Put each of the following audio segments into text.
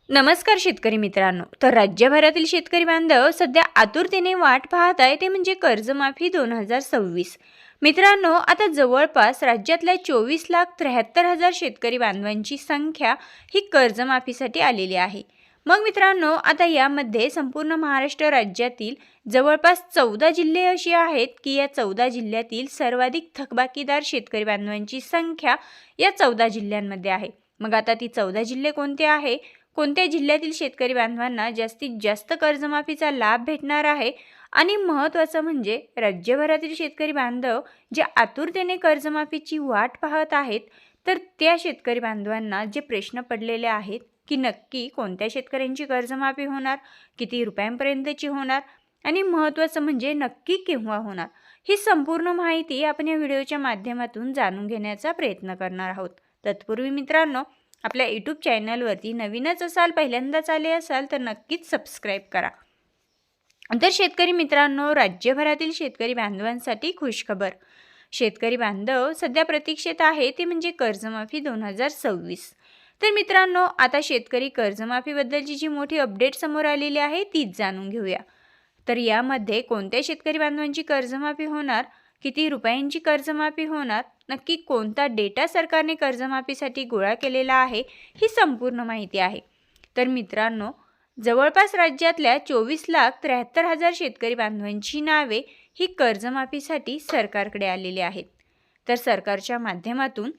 नमस्कार शेतकरी मित्रांनो. तर राज्यभरातील शेतकरी बांधव सध्या आतुरतेने वाट पाहत आहे ते म्हणजे कर्जमाफी 2026. मित्रांनो, आता जवळपास राज्यातल्या 24,73,000 शेतकरी बांधवांची संख्या ही कर्जमाफीसाठी आलेली आहे. मग मित्रांनो, आता यामध्ये संपूर्ण महाराष्ट्र राज्यातील जवळपास 14 जिल्हे अशी आहेत की या 14 जिल्ह्यातील सर्वाधिक थकबाकीदार शेतकरी बांधवांची संख्या या 14 जिल्ह्यांमध्ये आहे. मग आता ती 14 जिल्हे कोणते आहे, कोणत्या जिल्ह्यातील शेतकरी बांधवांना जास्तीत जास्त कर्जमाफीचा लाभ भेटणार आहे आणि महत्त्वाचं म्हणजे राज्यभरातील शेतकरी बांधव जे आतुरतेने कर्जमाफीची वाट पाहत आहेत, तर त्या शेतकरी बांधवांना जे प्रश्न पडलेले आहेत की नक्की कोणत्या शेतकऱ्यांची कर्जमाफी होणार, किती रुपयांपर्यंतची होणार आणि महत्त्वाचं म्हणजे नक्की केव्हा होणार, ही संपूर्ण माहिती आपण या व्हिडिओच्या माध्यमातून जाणून घेण्याचा प्रयत्न करणार आहोत. तत्पूर्वी मित्रांनो, आपल्या यूट्यूब चॅनलवरती नवीनच असाल, पहिल्यांदाच आले असाल तर नक्कीच सबस्क्राईब करा. तर शेतकरी मित्रांनो, राज्यभरातील शेतकरी बांधवांसाठी खुशखबर. शेतकरी बांधव सध्या प्रतीक्षेत आहे ते म्हणजे कर्जमाफी 2026. तर मित्रांनो, आता शेतकरी कर्जमाफीबद्दलची जी मोठी अपडेट समोर आलेली आहे तीच जाणून घेऊया. तर यामध्ये कोणत्या शेतकरी बांधवांची कर्जमाफी होणार, किती रुपयांची कर्जमाफी होणार, नक्की कोणता डेटा सरकारने कर्जमाफीसाठी गोळा केलेला आहे, ही संपूर्ण माहिती आहे. तर मित्रांनो, जवळपास राज्यातल्या 24,73,000 शेतकरी बांधवांची नावे ही कर्जमाफीसाठी सरकारकडे आलेली आहेत. तर सरकारच्या माध्यमातून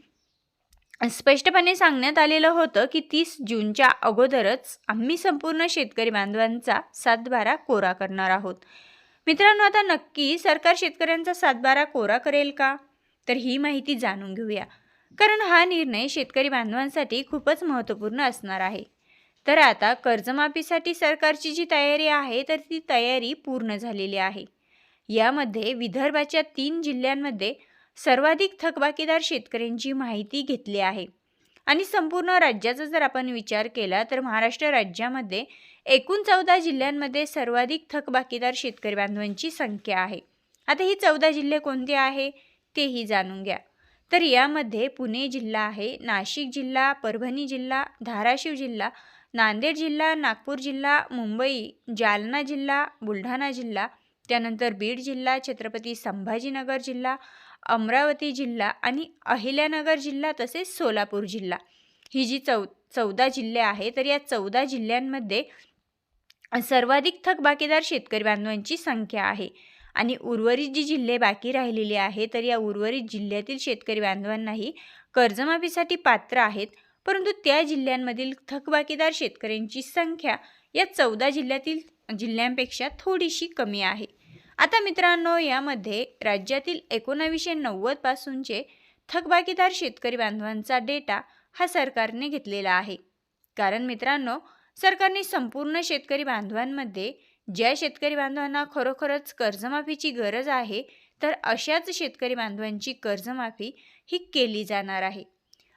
स्पष्टपणे सांगण्यात आलेलं होतं की 30 जूनच्या अगोदरच आम्ही संपूर्ण शेतकरी बांधवांचा 7/12 कोरा करणार आहोत. मित्रांनो, आता नक्की सरकार शेतकऱ्यांचा 7/12 कोरा करेल का? तर ही माहिती जाणून घेऊया, कारण हा निर्णय शेतकरी बांधवांसाठी खूपच महत्त्वपूर्ण असणार आहे. तर आता कर्जमाफीसाठी सरकारची जी तयारी आहे तर ती तयारी पूर्ण झालेली आहे. यामध्ये विदर्भाच्या 3 जिल्ह्यांमध्ये सर्वाधिक थकबाकीदार शेतकऱ्यांची माहिती घेतली आहे. आणि संपूर्ण राज्याचा जर आपण विचार केला तर महाराष्ट्र राज्यामध्ये एकूण 14 जिल्ह्यांमध्ये सर्वाधिक थकबाकीदार शेतकरी बांधवांची संख्या आहे. आता ही 14 जिल्हे कोणते आहे तेही जाणून घ्या. तर यामध्ये पुणे जिल्हा आहे, नाशिक जिल्हा, परभणी जिल्हा, धाराशिव जिल्हा, नांदेड जिल्हा, नागपूर जिल्हा, मुंबई, जालना जिल्हा, बुलढाणा जिल्हा, त्यानंतर बीड जिल्हा, छत्रपती संभाजीनगर जिल्हा, अमरावती जिल्हा आणि अहिल्यानगर जिल्हा तसेच सोलापूर जिल्हा, ही जी 14 जिल्हे आहेत तर या 14 जिल्ह्यांमध्ये सर्वाधिक थकबाकीदार शेतकरी बांधवांची संख्या आहे. आणि उर्वरित जी जिल्हे बाकी राहिलेली आहे तर या उर्वरित जिल्ह्यातील शेतकरी बांधवांनाही कर्जमाफीसाठी पात्र आहेत, परंतु त्या जिल्ह्यांमधील थकबाकीदार शेतकऱ्यांची संख्या या 14 जिल्ह्यांपेक्षा थोडीशी कमी आहे. आता मित्रांनो, यामध्ये राज्यातील 1990 पासूनचे थकबाकीदार शेतकरी बांधवांचा डेटा हा सरकारने घेतलेला आहे. कारण मित्रांनो, सरकारने संपूर्ण शेतकरी बांधवांमध्ये ज्या शेतकरी बांधवांना खरोखरच कर्जमाफीची गरज आहे तर अशाच शेतकरी बांधवांची कर्जमाफी ही केली जाणार आहे.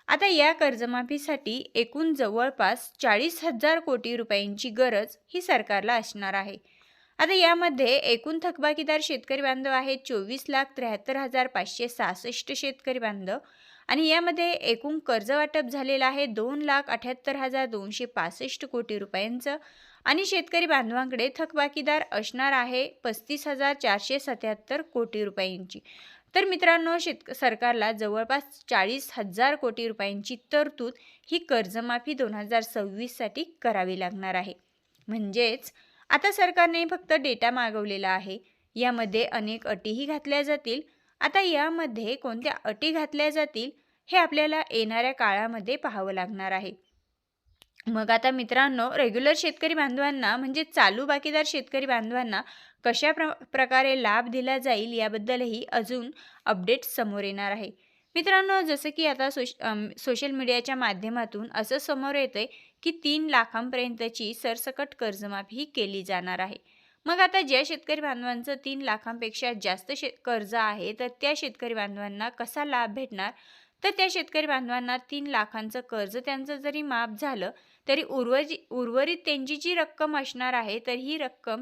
आता या कर्जमाफीसाठी एकूण जवळपास 40,000 कोटी रुपयांची गरज ही सरकारला असणार आहे. आता यामध्ये एकूण थकबाकीदार शेतकरी बांधव आहेत 24,73,566 शेतकरी बांधव आणि यामध्ये एकूण कर्ज वाटप झालेलं आहे 2,78,265 कोटी रुपयांचं आणि शेतकरी बांधवांकडे थकबाकीदार असणार आहे 35,477 कोटी रुपयांची. तर मित्रांनो, सरकारला जवळपास 40,000 कोटी रुपयांची तरतूद ही कर्जमाफी 2026साठी करावी लागणार आहे. म्हणजेच आता सरकारने फक्त डेटा मागवलेला आहे, यामध्ये अनेक अटीही घातल्या जातील. आता यामध्ये कोणत्या अटी घातल्या जातील हे आपल्याला येणाऱ्या काळामध्ये पाहावं लागणार आहे. मग आता मित्रांनो, रेग्युलर शेतकरी बांधवांना म्हणजे चालू बाकीदार शेतकरी बांधवांना कशा प्रकारे लाभ दिला जाईल याबद्दलही अजून अपडेट समोर येणार आहे. मित्रांनो, जसं की आता सोशल मीडियाच्या माध्यमातून असं समोर येतंय की 3 लाखांपर्यंतची सरसकट कर्जमाफी ही केली जाणार आहे. मग आता ज्या शेतकरी बांधवांचं 3 लाखांपेक्षा जास्त कर्ज आहे तर त्या शेतकरी बांधवांना कसा लाभ भेटणार, तर त्या शेतकरी बांधवांना 3 लाखांचं कर्ज त्यांचं जरी माफ झालं तरी उर्वरित त्यांची जी रक्कम असणार आहे तर ही रक्कम